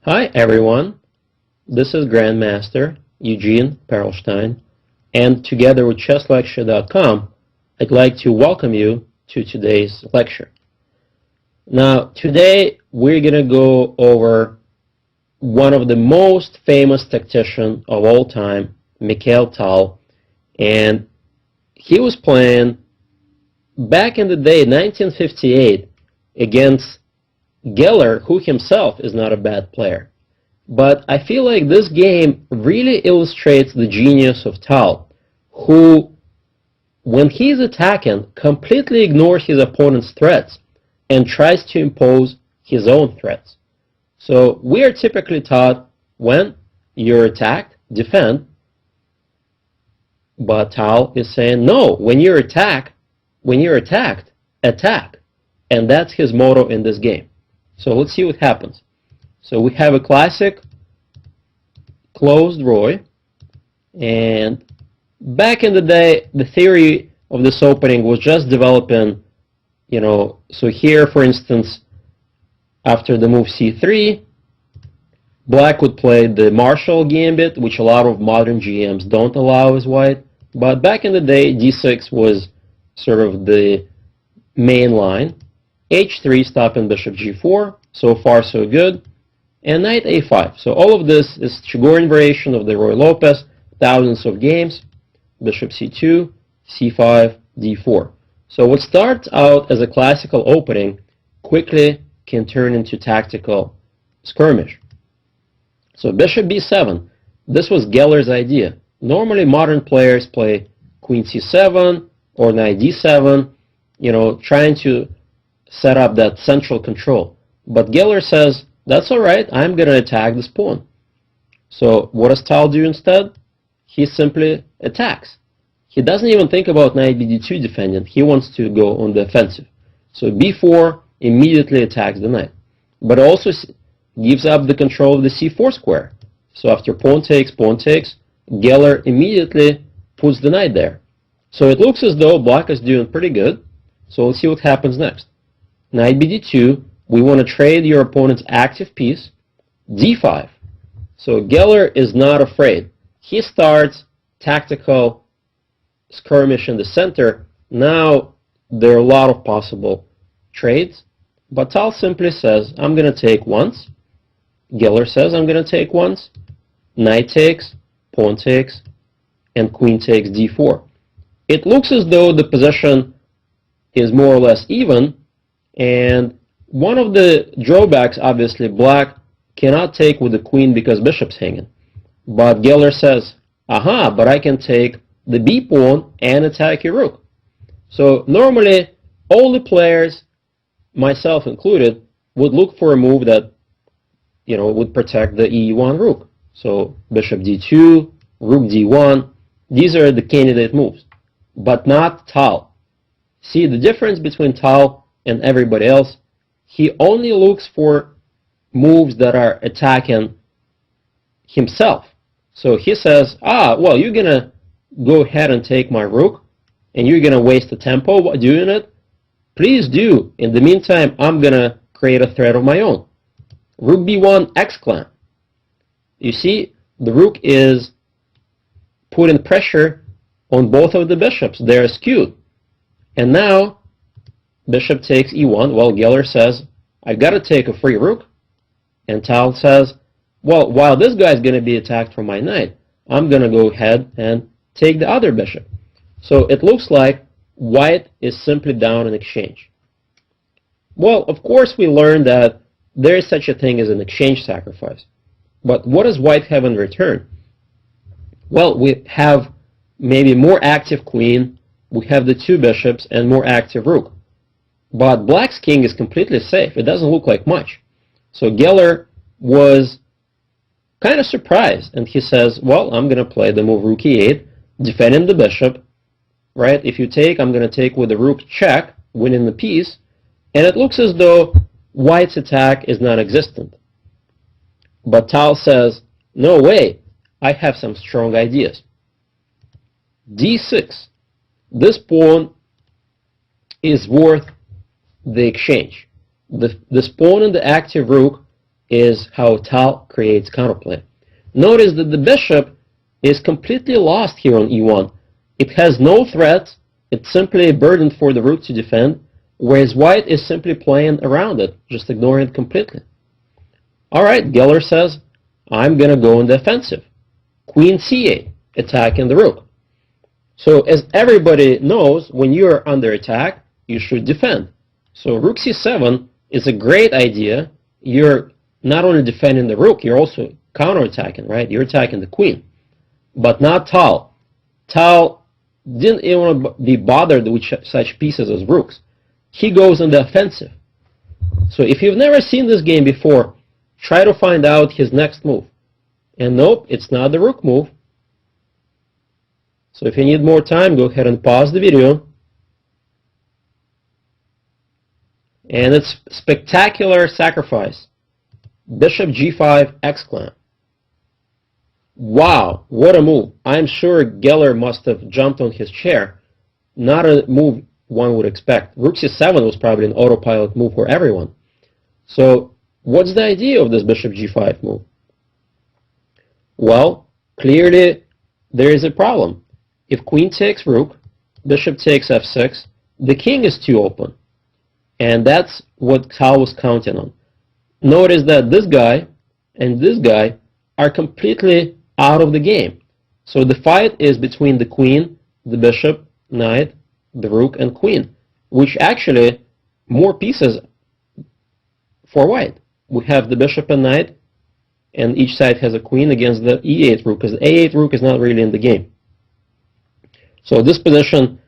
Hi everyone, this is Grandmaster Eugene Perelshteyn, and together with chesslecture.com, I'd like to welcome you to today's lecture. Now, today we're going to go over one of the most famous tacticians of all time, Mikhail Tal, and he was playing back in the day, 1958, against Geller, who himself is not a bad player. But I feel like this game really illustrates the genius of Tal, who, when he's attacking, completely ignores his opponent's threats and tries to impose his own threats. So we are typically taught when you're attacked, defend. But Tal is saying, no, when you're attacked, attack. And that's his motto in this game. So let's see what happens. So we have a classic closed Roy, and back in the day, the theory of this opening was just developing, so here, for instance, after the move c3, black would play the Marshall gambit, which a lot of modern GMs don't allow as white. But back in the day, d6 was sort of the main line. h3 stopping bishop g4, so far so good, and knight a5. So all of this is Chigorin variation of the Roy Lopez, thousands of games, bishop c2, c5, d4. So what starts out as a classical opening quickly can turn into tactical skirmish. So bishop b7, this was Geller's idea. Normally modern players play queen c7 or knight d7, trying to set up that central control. But Geller says, that's all right, I'm going to attack this pawn. So what does Tal do instead? He simply attacks. He doesn't even think about knight bd2 defending. He wants to go on the offensive. So b4 immediately attacks the knight. But also gives up the control of the c4 square. So after pawn takes, Geller immediately puts the knight there. So it looks as though black is doing pretty good. So let's see what happens next. Knight bd2, we want to trade your opponent's active piece, d5. So Geller is not afraid. He starts tactical skirmish in the center. Now there are a lot of possible trades, but Tal simply says, I'm going to take once. Geller says, I'm going to take once. Knight takes, pawn takes, and queen takes d4. It looks as though the position is more or less even, and one of the drawbacks, obviously, black cannot take with the queen because bishop's hanging. But Geller says, aha, but I can take the b pawn and attack your rook. So normally, all the players, myself included, would look for a move that would protect the e1 rook. So bishop d2, rook d1, these are the candidate moves, but not Tal. See the difference between Tal and everybody else? He only looks for moves that are attacking himself. So he says, well, you're going to go ahead and take my rook, and you're going to waste the tempo while doing it. Please do. In the meantime, I'm going to create a threat of my own. Rook b1 exclam. You see, the rook is putting pressure on both of the bishops. They're skewed. And now, bishop takes e1. Well, Geller says, I've got to take a free rook. And Tal says, well, while this guy's going to be attacked from my knight, I'm going to go ahead and take the other bishop. So it looks like white is simply down in exchange. Well, of course, we learned that there is such a thing as an exchange sacrifice. But what does white have in return? Well, we have maybe more active queen, we have the two bishops, and more active rook. But black's king is completely safe. It doesn't look like much. So Geller was kind of surprised, and he says, well, I'm going to play the move rook e8, defending the bishop, right? If you take, I'm going to take with the rook check, winning the piece, and it looks as though white's attack is non-existent. But Tal says, no way, I have some strong ideas. d6. This pawn is worth the exchange. This pawn and the active rook is how Tal creates counterplay. Notice that the bishop is completely lost here on e1. It has no threats. It's simply a burden for the rook to defend, whereas white is simply playing around it, just ignoring it completely. All right, Geller says, I'm going to go in the offensive. Queen c8, attacking the rook. So as everybody knows, when you're under attack, you should defend. So rook c7 is a great idea. You're not only defending the rook, you're also counterattacking, right? You're attacking the queen. But not Tal. Tal didn't even want to be bothered with such pieces as rooks. He goes on the offensive. So if you've never seen this game before, try to find out his next move. And nope, it's not the rook move. So if you need more time, go ahead and pause the video. And it's spectacular sacrifice. Bishop g5 exclam. Wow, what a move. I'm sure Geller must have jumped on his chair. Not a move one would expect. Rook c7 was probably an autopilot move for everyone. So what's the idea of this bishop g5 move? Well, clearly there is a problem. If queen takes rook, bishop takes f6, the king is too open. And that's what Tal was counting on. Notice that this guy and this guy are completely out of the game. So the fight is between the queen, the bishop, knight, the rook, and queen, which actually more pieces for white. We have the bishop and knight, and each side has a queen against the e8 rook, because the a8 rook is not really in the game. So this position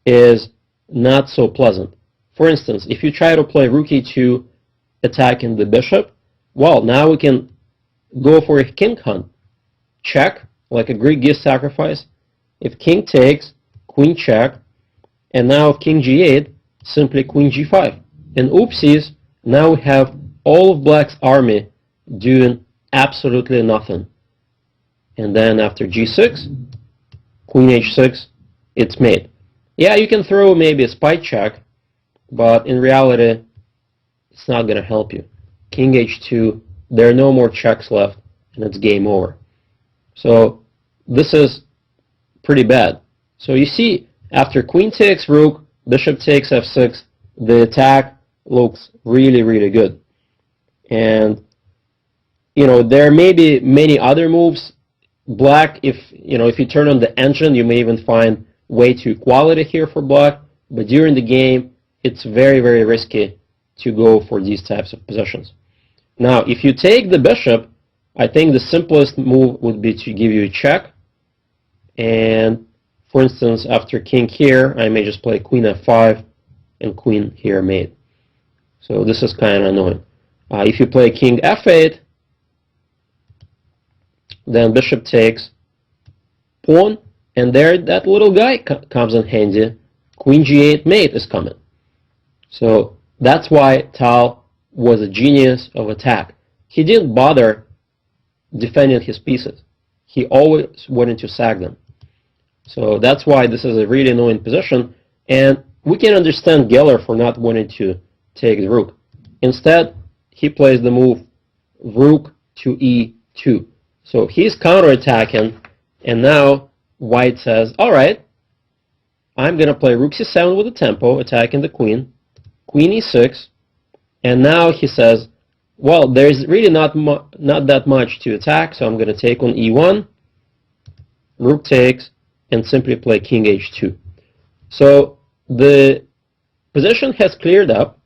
is not so pleasant. For instance, if you try to play rook e2 attacking the bishop, well, now we can go for a king hunt. Check, like a Greek gift sacrifice. If king takes, queen check, and now if king g8, simply queen g5. And oopsies, now we have all of black's army doing absolutely nothing. And then after g6, queen h6, it's mate. Yeah, you can throw maybe a spy check, but in reality, it's not going to help you. King h2, there are no more checks left, and it's game over. So this is pretty bad. So you see, after queen takes rook, bishop takes f6, the attack looks really, really good. And you know, there may be many other moves. Black, if you turn on the engine, you may even find way to equality here for black. But during the game, it's very, very risky to go for these types of positions. Now, if you take the bishop, I think the simplest move would be to give you a check. And for instance, after king here, I may just play queen f5 and queen here mate. So this is kind of annoying. If you play king f8, then bishop takes, pawn, and there that little guy comes in handy. Queen g8 mate is coming. So that's why Tal was a genius of attack. He didn't bother defending his pieces. He always wanted to sack them. So that's why this is a really annoying position. And we can understand Geller for not wanting to take the rook. Instead, he plays the move rook to e2. So he's counterattacking, and now white says, all right, I'm going to play rook c7 with a tempo, attacking the queen, queen e6, and now he says, well, there's really not that much to attack, so I'm going to take on e1, rook takes, and simply play king h2. So the position has cleared up.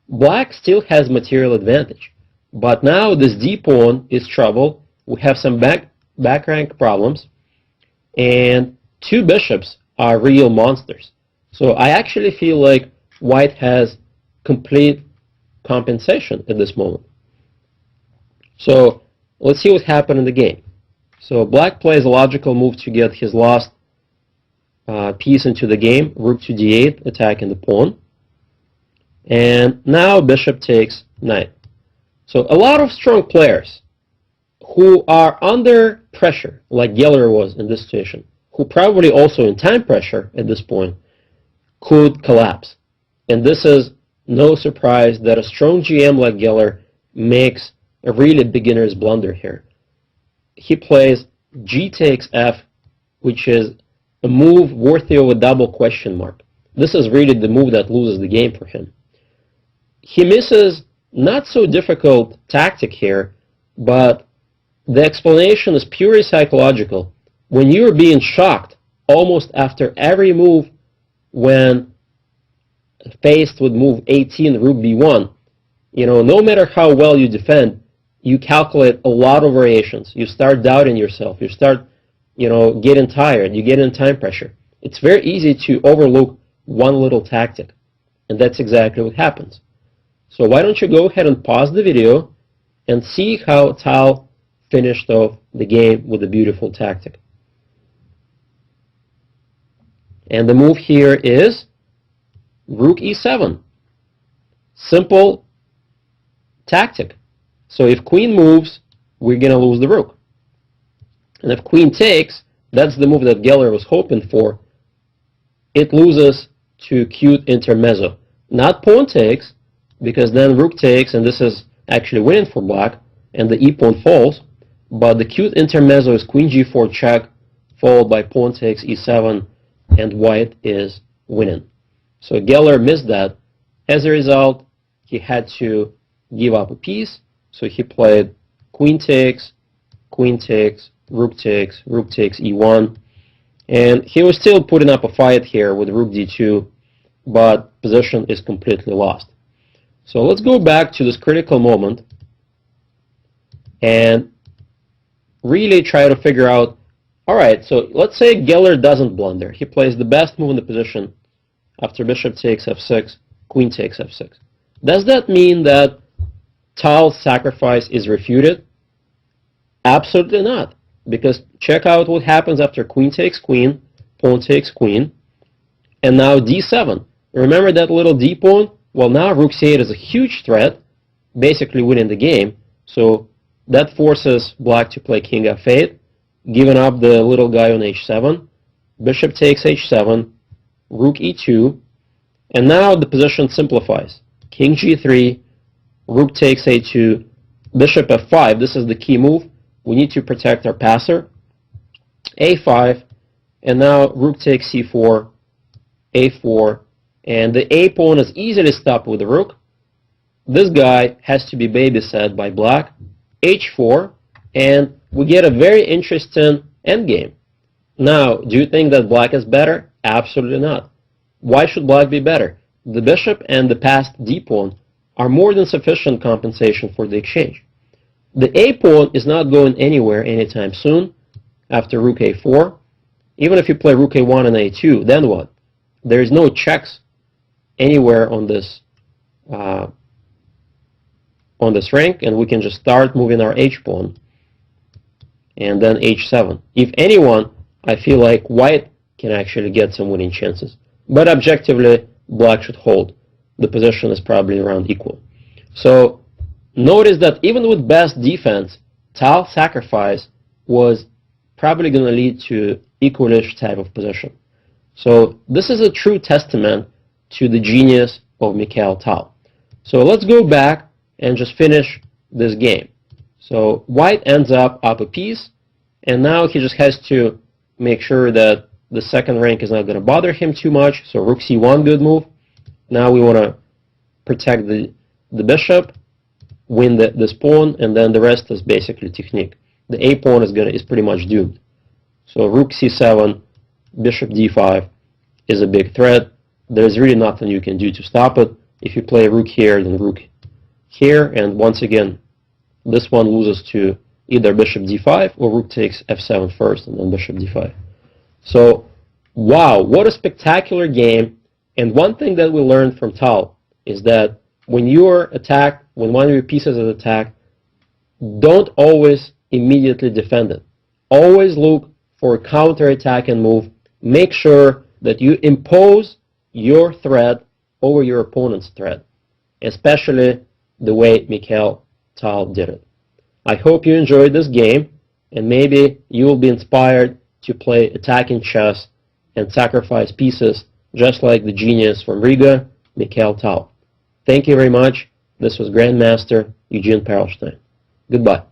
Black still has material advantage, but now this d pawn is trouble. We have some back rank problems, and two bishops are real monsters. So I actually feel like white has complete compensation at this moment. So let's see what happened in the game. So black plays a logical move to get his last piece into the game, rook to d8, attacking the pawn. And now bishop takes knight. So a lot of strong players who are under pressure, like Geller was in this situation, who probably also in time pressure at this point, could collapse. And this is no surprise that a strong GM like Geller makes a really beginner's blunder here. He plays G takes F, which is a move worthy of a double question mark. This is really the move that loses the game for him. He misses not so difficult tactic here, but the explanation is purely psychological. When you're being shocked almost after every move when faced with move 18, rook b1, no matter how well you defend, you calculate a lot of variations. You start doubting yourself. You start, getting tired. You get in time pressure. It's very easy to overlook one little tactic, and that's exactly what happens. So why don't you go ahead and pause the video and see how Tal finished off the game with a beautiful tactic. And the move here is rook e7. Simple tactic. So if queen moves, we're going to lose the rook. And if queen takes, that's the move that Geller was hoping for. It loses to cute intermezzo. Not pawn takes, because then rook takes, and this is actually winning for black, and the e-pawn falls. But the cute intermezzo is queen g4 check, followed by pawn takes e7, and white is winning. So Geller missed that. As a result, he had to give up a piece. So he played queen takes, rook takes e1. And he was still putting up a fight here with rook d2, but position is completely lost. So let's go back to this critical moment and really try to figure out, all right, so let's say Geller doesn't blunder. He plays the best move in the position after bishop takes f6, queen takes f6. Does that mean that Tal's sacrifice is refuted? Absolutely not, because check out what happens after queen takes queen, pawn takes queen, and now d7. Remember that little d-pawn? Well, now rook c8 is a huge threat, basically winning the game. So that forces black to play king f8, giving up the little guy on h7. Bishop takes h7, rook e2, and now the position simplifies. King g3, rook takes a2, bishop f5. This is the key move. We need to protect our passer. a5, and now rook takes c4, a4, and the a pawn is easily stopped with the rook. This guy has to be babysat by black. h4, and we get a very interesting endgame. Now, do you think that black is better? Absolutely not. Why should black be better? The bishop and the passed d-pawn are more than sufficient compensation for the exchange. The a-pawn is not going anywhere anytime soon after rook a4. Even if you play rook a1 and a2, then what? There is no checks anywhere on this rank, and we can just start moving our h-pawn, and then h7. If anyone, I feel like white can actually get some winning chances. But objectively, black should hold. The position is probably around equal. So notice that even with best defense, Tal's sacrifice was probably going to lead to equalish type of position. So this is a true testament to the genius of Mikhail Tal. So let's go back and just finish this game. So white ends up a piece, and now he just has to make sure that the second rank is not going to bother him too much. So rook c1, good move. Now we want to protect the bishop, win this pawn, and then the rest is basically technique. The a pawn is pretty much doomed. So rook c7, bishop d5 is a big threat. There's really nothing you can do to stop it. If you play rook here, then rook here, and once again, this one loses to either bishop d5 or rook takes f7 first and then bishop d5. So, wow, what a spectacular game. And one thing that we learned from Tal is that when you're attacked, when one of your pieces is attacked, don't always immediately defend it. Always look for a counter-attacking move. Make sure that you impose your threat over your opponent's threat, especially the way Mikhail Tal did it. I hope you enjoyed this game, and maybe you will be inspired to play attacking chess and sacrifice pieces just like the genius from Riga, Mikhail Tal. Thank you very much. This was Grandmaster Eugene Perelshteyn. Goodbye.